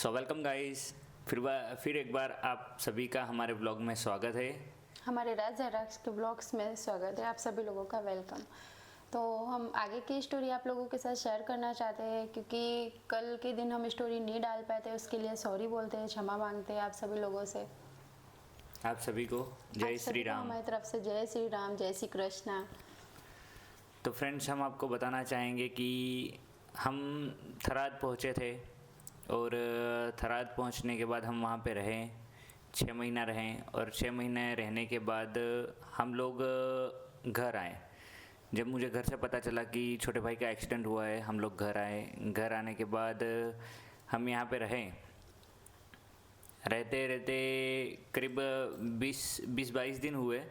So welcome guys, फिर एक बार आप सभी का हमारे ब्लॉग में स्वागत है। हमारे राज राक्स के ब्लॉग्स में स्वागत है। आप सभी लोगों का वेलकम। तो हम आगे की स्टोरी आप लोगों के साथ शेयर करना चाहते हैं, क्योंकि कल के दिन हम स्टोरी नहीं डाल पाए थे। उसके लिए सॉरी बोलते हैं, क्षमा मांगते हैं आप सभी लोगों से। आप सभी को जय श्री राम। हमारी तरफ से जय श्री राम, जय श्री कृष्णा। तो फ्रेंड्स, हम आपको बताना चाहेंगे कि हम थराद पहुँचे थे और थराद पहुँचने के बाद हम वहाँ पे रहे, 6 महीना रहे और 6 महीने रहने के बाद हम लोग घर आए। जब मुझे घर से पता चला कि छोटे भाई का एक्सीडेंट हुआ है, हम लोग घर आए। घर आने के बाद हम यहाँ पे रहे, रहते रहते करीब 20-22 दिन हुए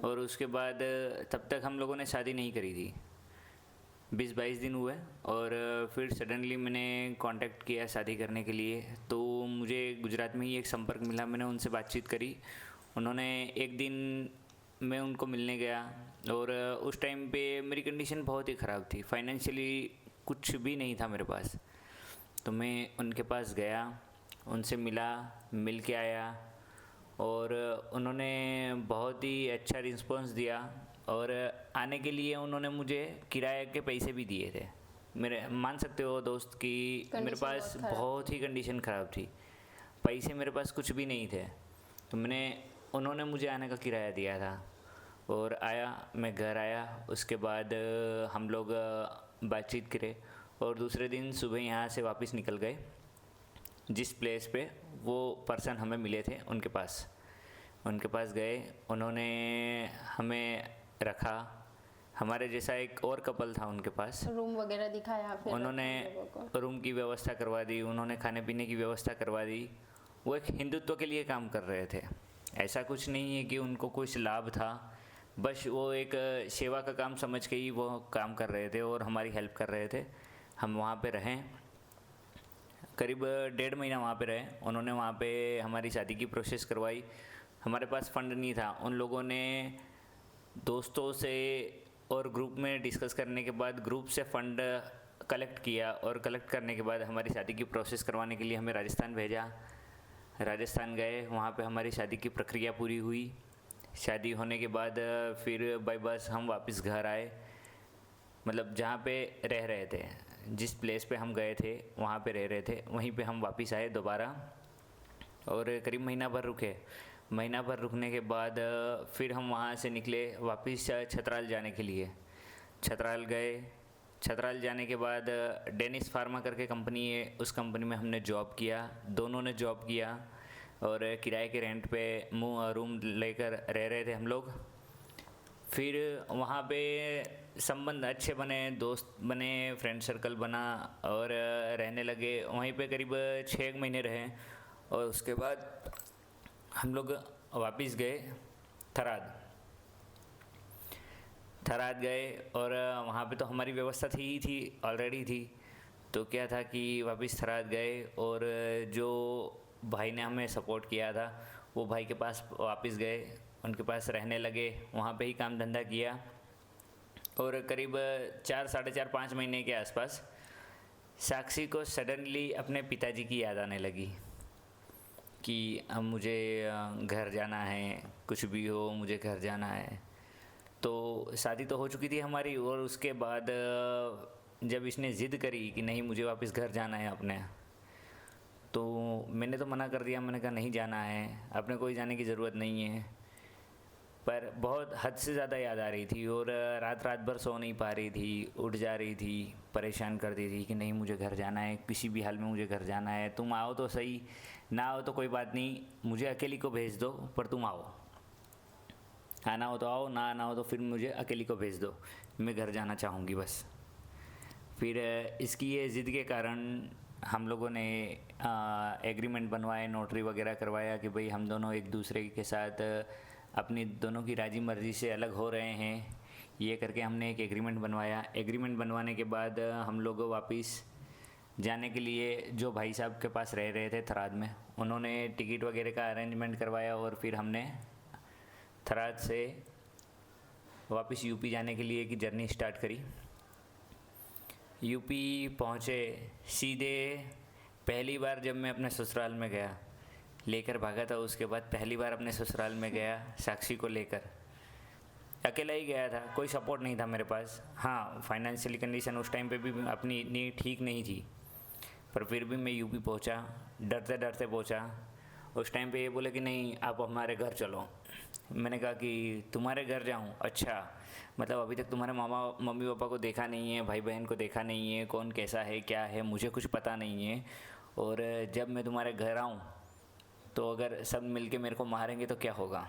और उसके बाद तब तक हम लोगों ने शादी नहीं करी थी। 20-22 दिन हुए और फिर सडनली मैंने कांटेक्ट किया शादी करने के लिए। तो मुझे गुजरात में ही एक संपर्क मिला, मैंने उनसे बातचीत करी। उन्होंने एक दिन मैं उनको मिलने गया और उस टाइम पे मेरी कंडीशन बहुत ही ख़राब थी, फाइनेंशियली कुछ भी नहीं था मेरे पास। तो मैं उनके पास गया, उनसे मिल के आया और उन्होंने बहुत ही अच्छा रिस्पॉन्स दिया और आने के लिए उन्होंने मुझे किराए के पैसे भी दिए थे। मेरे मान सकते हो दोस्त कि मेरे पास बहुत ही कंडीशन ख़राब थी, पैसे मेरे पास कुछ भी नहीं थे। तो उन्होंने मुझे आने का किराया दिया था और मैं घर आया। उसके बाद हम लोग बातचीत करे और दूसरे दिन सुबह यहाँ से वापस निकल गए। जिस प्लेस पे वो पर्सन हमें मिले थे उनके पास गए। उन्होंने हमें रखा, हमारे जैसा एक और कपल था उनके पास। रूम वगैरह दिखाया, फिर उन्होंने रूम की व्यवस्था करवा दी, उन्होंने खाने पीने की व्यवस्था करवा दी। वो एक हिंदुत्व के लिए काम कर रहे थे, ऐसा कुछ नहीं है कि उनको कुछ लाभ था, बस वो एक सेवा का काम समझ के ही वो काम कर रहे थे और हमारी हेल्प कर रहे थे। हम वहाँ पे रहें, करीब 1.5 महीना वहाँ पे रहे। उन्होंने वहाँ पे हमारी शादी की प्रोसेस करवाई। हमारे पास फ़ंड नहीं था, उन लोगों ने दोस्तों से और ग्रुप में डिस्कस करने के बाद ग्रुप से फ़ंड कलेक्ट किया और कलेक्ट करने के बाद हमारी शादी की प्रोसेस करवाने के लिए हमें राजस्थान भेजा। राजस्थान गए, वहाँ पे हमारी शादी की प्रक्रिया पूरी हुई। शादी होने के बाद फिर बाय बस हम वापस घर आए, मतलब जहाँ पे रह रहे थे, जिस प्लेस पे हम गए थे वहाँ पे रह रहे थे, वहीं पे हम वापस आए दोबारा और करीब महीना भर रुके। महीना भर रुकने के बाद फिर हम वहाँ से निकले वापस छतराल जाने के लिए। छतराल गए। छतराल जाने के बाद डेनिस फार्मा करके कंपनी है, उस कंपनी में हमने जॉब किया, दोनों ने जॉब किया और किराए के रेंट पे रूम लेकर रह रहे थे हम लोग। फिर वहाँ पे संबंध अच्छे बने, दोस्त बने, फ्रेंड सर्कल बना और रहने लगे। वहीं पे करीब 6 महीने रहे और उसके बाद हम लोग वापस गए थराद गए और वहाँ पे तो हमारी व्यवस्था थी ऑलरेडी थी। तो क्या था कि वापस थराद गए और जो भाई ने हमें सपोर्ट किया था वो भाई के पास वापस गए, उनके पास रहने लगे, वहाँ पे ही काम धंधा किया और करीब 4-4.5 महीने के आसपास साक्षी को सडनली अपने पिताजी की याद आने लगी कि अब मुझे घर जाना है, कुछ भी हो मुझे घर जाना है। तो शादी तो हो चुकी थी हमारी और उसके बाद जब इसने ज़िद करी कि नहीं मुझे वापस घर जाना है अपने, तो मैंने तो मना कर दिया। मैंने कहा नहीं जाना है, अपने कोई जाने की ज़रूरत नहीं है। पर बहुत हद से ज़्यादा याद आ रही थी और रात भर सो नहीं पा रही थी, उठ जा रही थी, परेशान करती थी कि नहीं मुझे घर जाना है, किसी भी हाल में मुझे घर जाना है। तुम आओ तो सही, ना आओ तो कोई बात नहीं, मुझे अकेली को भेज दो, पर तुम आओ। आना हो तो आओ, ना आना हो तो फिर मुझे अकेली को भेज दो, मैं घर जाना चाहूँगी बस। फिर इसकी ये ज़िद के कारण हम लोगों ने एग्रीमेंट बनवाए, नोटरी वगैरह करवाया कि भाई हम दोनों एक दूसरे के साथ अपनी दोनों की राजी मर्ज़ी से अलग हो रहे हैं। ये करके हमने एक एग्रीमेंट बनवाया। एग्रीमेंट बनवाने के बाद हम लोग वापस जाने के लिए जो भाई साहब के पास रह रहे थे थराद में, उन्होंने टिकट वगैरह का अरेंजमेंट करवाया और फिर हमने थराद से वापस यूपी जाने के लिए की जर्नी स्टार्ट करी। यूपी पहुँचे, सीधे पहली बार जब मैं अपने ससुराल में गया, लेकर भागा था, उसके बाद पहली बार अपने ससुराल में गया साक्षी को लेकर। अकेला ही गया था, कोई सपोर्ट नहीं था मेरे पास। हाँ, फाइनेंशियली कंडीशन उस टाइम पे भी अपनी इतनी ठीक नहीं थी, पर फिर भी मैं यूपी पहुंचा, डरते डरते पहुंचा। उस टाइम पे ये बोले कि नहीं आप हमारे घर चलो। मैंने कहा कि तुम्हारे घर जाऊं? अच्छा, मतलब अभी तक तुम्हारे मामा मम्मी पापा को देखा नहीं है, भाई बहन को देखा नहीं है, कौन कैसा है क्या है मुझे कुछ पता नहीं है, और जब मैं तुम्हारे घर आऊं तो अगर सब मिलके मेरे को मारेंगे तो क्या होगा?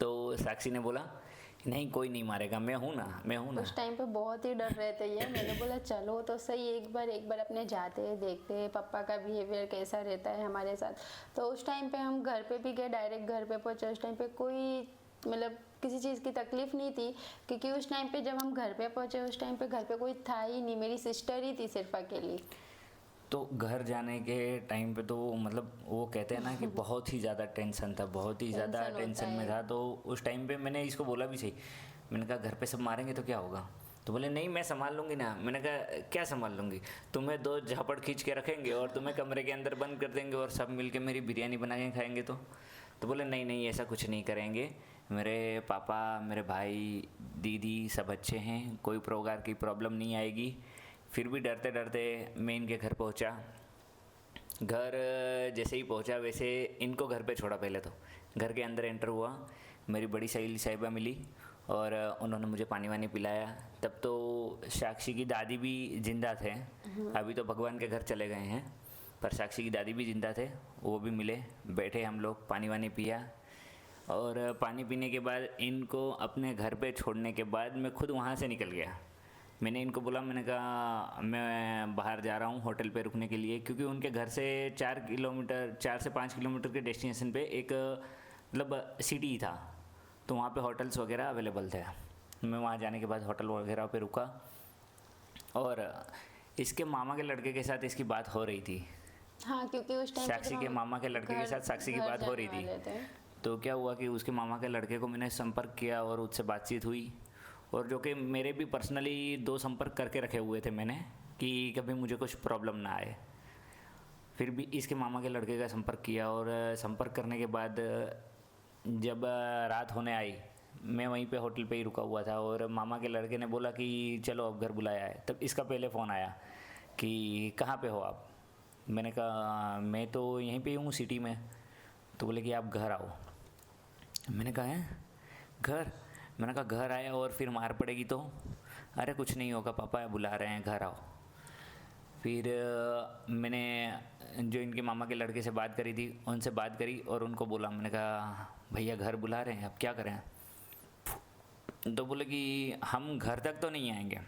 तो साक्षी ने बोला नहीं कोई नहीं मारेगा, मैं हूँ ना, मैं हूँ ना। उस टाइम पे बहुत ही डर रहे थे ये। मैंने बोला चलो तो सही, एक बार अपने जाते देखते पापा का बिहेवियर कैसा रहता है हमारे साथ। तो उस टाइम पे हम घर पे भी गए, डायरेक्ट घर पे पहुंचे। उस टाइम पे कोई मतलब किसी चीज़ की तकलीफ नहीं थी, क्योंकि उस टाइम पे जब हम घर पे पहुंचे उस टाइम पे घर पे कोई था ही नहीं, मेरी सिस्टर ही थी सिर्फ अकेली। तो घर जाने के टाइम पे तो मतलब वो कहते हैं ना कि बहुत ही ज़्यादा टेंशन था, बहुत ही ज़्यादा टेंशन होता टेंशन में है। था। तो उस टाइम पे मैंने इसको बोला भी सही, मैंने कहा घर पे सब मारेंगे तो क्या होगा? तो बोले नहीं मैं संभाल लूँगी ना। मैंने कहा क्या संभाल लूँगी? तुम्हें 2 झापड़ खींच के रखेंगे और तुम्हें कमरे के अंदर बंद कर देंगे और सब मिल के मेरी बिरयानी बना के खाएंगे। तो बोले नहीं नहीं ऐसा कुछ नहीं करेंगे, मेरे पापा मेरे भाई दीदी सब अच्छे हैं, कोई प्रकार की प्रॉब्लम नहीं आएगी। फिर भी डरते डरते मैं इनके घर पहुंचा। घर जैसे ही पहुंचा वैसे इनको घर पे छोड़ा। पहले तो घर के अंदर एंटर हुआ, मेरी बड़ी सहेली साहिबा मिली और उन्होंने मुझे पानी वानी पिलाया। तब तो साक्षी की दादी भी जिंदा थे, अभी तो भगवान के घर चले गए हैं, पर साक्षी की दादी भी जिंदा थे, वो भी मिले, बैठे हम लोग, पानी वानी पिया। और पानी पीने के बाद इनको अपने घर पे छोड़ने के बाद मैं खुद वहाँ से निकल गया। मैंने इनको बोला, मैंने कहा मैं बाहर जा रहा हूँ होटल पे रुकने के लिए, क्योंकि उनके घर से 4 से 5 किलोमीटर के डेस्टिनेशन पे एक मतलब सिटी था, तो वहाँ पे होटल्स वगैरह अवेलेबल थे। मैं वहाँ जाने के बाद होटल वगैरह पे रुका और इसके मामा के लड़के के साथ इसकी बात हो रही थी। हाँ, क्योंकि उस टाइम साक्षी के मामा के लड़के के साथ साक्षी की बात हो रही थी। तो क्या हुआ कि उसके मामा के लड़के को मैंने संपर्क किया और उससे बातचीत हुई, और जो कि मेरे भी पर्सनली 2 संपर्क करके रखे हुए थे मैंने कि कभी मुझे कुछ प्रॉब्लम ना आए। फिर भी इसके मामा के लड़के का संपर्क किया और संपर्क करने के बाद जब रात होने आई, मैं वहीं पे होटल पे ही रुका हुआ था और मामा के लड़के ने बोला कि चलो अब घर बुलाया है। तब इसका पहले फ़ोन आया कि कहाँ पे हो आप? मैंने कहा मैं तो यहीं पे हूँ सिटी में। तो बोले कि आप घर आओ। मैंने कहा है घर? मैंने कहा घर आया और फिर मार पड़ेगी तो? अरे कुछ नहीं होगा, पापा बुला रहे हैं, घर आओ। फिर मैंने जो इनके मामा के लड़के से बात करी थी उनसे बात करी और उनको बोला, मैंने कहा भैया घर बुला रहे हैं, अब क्या करें? तो बोले कि हम घर तक तो नहीं आएंगे,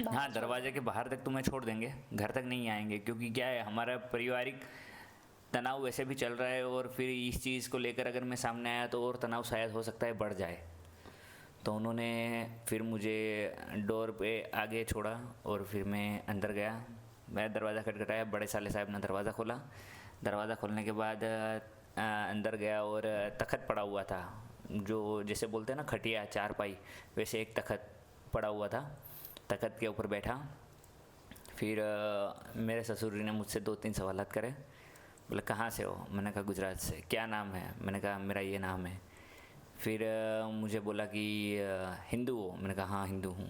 हाँ दरवाजे के बाहर तक तुम्हें छोड़ देंगे, घर तक नहीं आएंगे, क्योंकि क्या है हमारा पारिवारिक तनाव वैसे भी चल रहा है और फिर इस चीज़ को लेकर अगर मैं सामने आया तो और तनाव शायद हो सकता है बढ़ जाए। तो उन्होंने फिर मुझे डोर पे आगे छोड़ा और फिर मैं अंदर गया। मैं दरवाज़ा खटखटाया, बड़े साले साहब ने दरवाज़ा खोला। दरवाज़ा खोलने के बाद अंदर गया और तखत पड़ा हुआ था, जो जैसे बोलते हैं ना खटिया चारपाई, वैसे एक तखत पड़ा हुआ था। तखत के ऊपर बैठा। फिर मेरे ससुर जी ने मुझसे 2-3 सवालात करे। बोले कहाँ से हो? मैंने कहा गुजरात से। क्या नाम है? मैंने कहा मेरा ये नाम है। फिर मुझे बोला कि हिंदू हो? मैंने कहा हाँ हिंदू हूँ।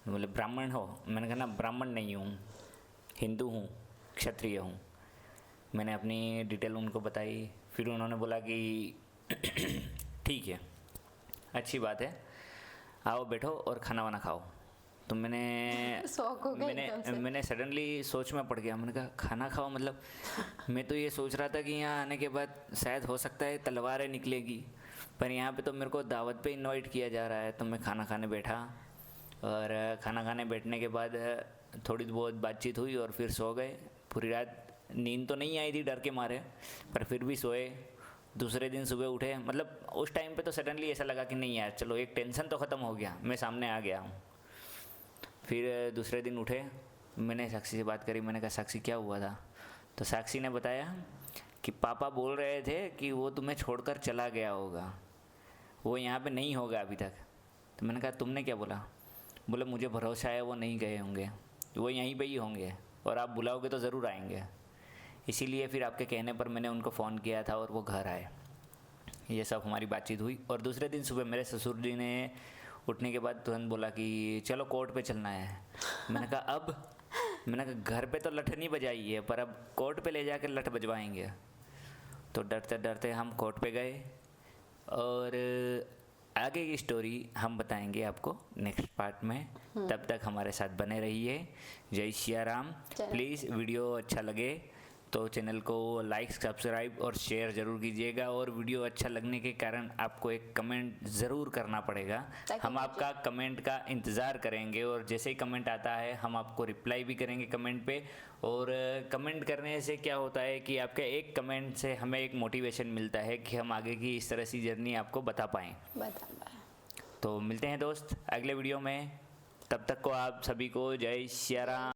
बोले ब्राह्मण हो? मैंने कहा ना ब्राह्मण नहीं हूँ, हिंदू हूँ, क्षत्रिय हूँ। मैंने अपनी डिटेल उनको बताई। फिर उन्होंने बोला कि ठीक है, अच्छी बात है, आओ बैठो और खाना वाना खाओ। तो शौक हो गया एकदम से। मैंने सडनली सोच में पड़ गया। मैंने कहा खाना खाओ मतलब? मैं तो ये सोच रहा था कि यहाँ आने के बाद शायद हो सकता है तलवारें निकलेगी, पर यहाँ पे तो मेरे को दावत पे इनवाइट किया जा रहा है। तो मैं खाना खाने बैठा और खाना खाने बैठने के बाद थोड़ी बहुत बातचीत हुई और फिर सो गए। पूरी रात नींद तो नहीं आई थी डर के मारे, पर फिर भी सोए। दूसरे दिन सुबह उठे, मतलब उस टाइम पे तो सडनली ऐसा लगा कि नहीं यार चलो एक टेंशन तो ख़त्म हो गया, मैं सामने आ गया हूँ। फिर दूसरे दिन उठे, मैंने साक्षी से बात करी। मैंने कहा साक्षी क्या हुआ था? तो साक्षी ने बताया कि पापा बोल रहे थे कि वो तुम्हें छोड़कर चला गया होगा, वो यहाँ पे नहीं होगा अभी तक। तो मैंने कहा तुमने क्या बोला? बोले मुझे भरोसा है वो नहीं गए होंगे, वो यहीं पे ही होंगे, और आप बुलाओगे तो ज़रूर आएंगे। इसीलिए फिर आपके कहने पर मैंने उनको फ़ोन किया था और वो घर आए। ये सब हमारी बातचीत हुई और दूसरे दिन सुबह मेरे ससुर जी ने उठने के बाद तुरंत बोला कि चलो कोर्ट पे चलना है। मैंने कहा अब? मैंने कहा घर पे तो लठ नहीं बजाई है, पर अब कोर्ट पे ले जाकर लठ बजवाएंगे। तो डरते डरते हम कोर्ट पे गए और आगे की स्टोरी हम बताएंगे आपको नेक्स्ट पार्ट में। तब तक हमारे साथ बने रहिए। जय सिया राम। चलो। प्लीज़ वीडियो अच्छा लगे तो चैनल को लाइक, सब्सक्राइब और शेयर ज़रूर कीजिएगा। और वीडियो अच्छा लगने के कारण आपको एक कमेंट ज़रूर करना पड़ेगा। ताकि हम आपका कमेंट का इंतज़ार करेंगे और जैसे ही कमेंट आता है हम आपको रिप्लाई भी करेंगे कमेंट पे। और कमेंट करने से क्या होता है कि आपके एक कमेंट से हमें एक मोटिवेशन मिलता है कि हम आगे की इस तरह सी जर्नी आपको बता पाएँ। तो मिलते हैं दोस्त अगले वीडियो में। तब तक को आप सभी को जय सिया राम।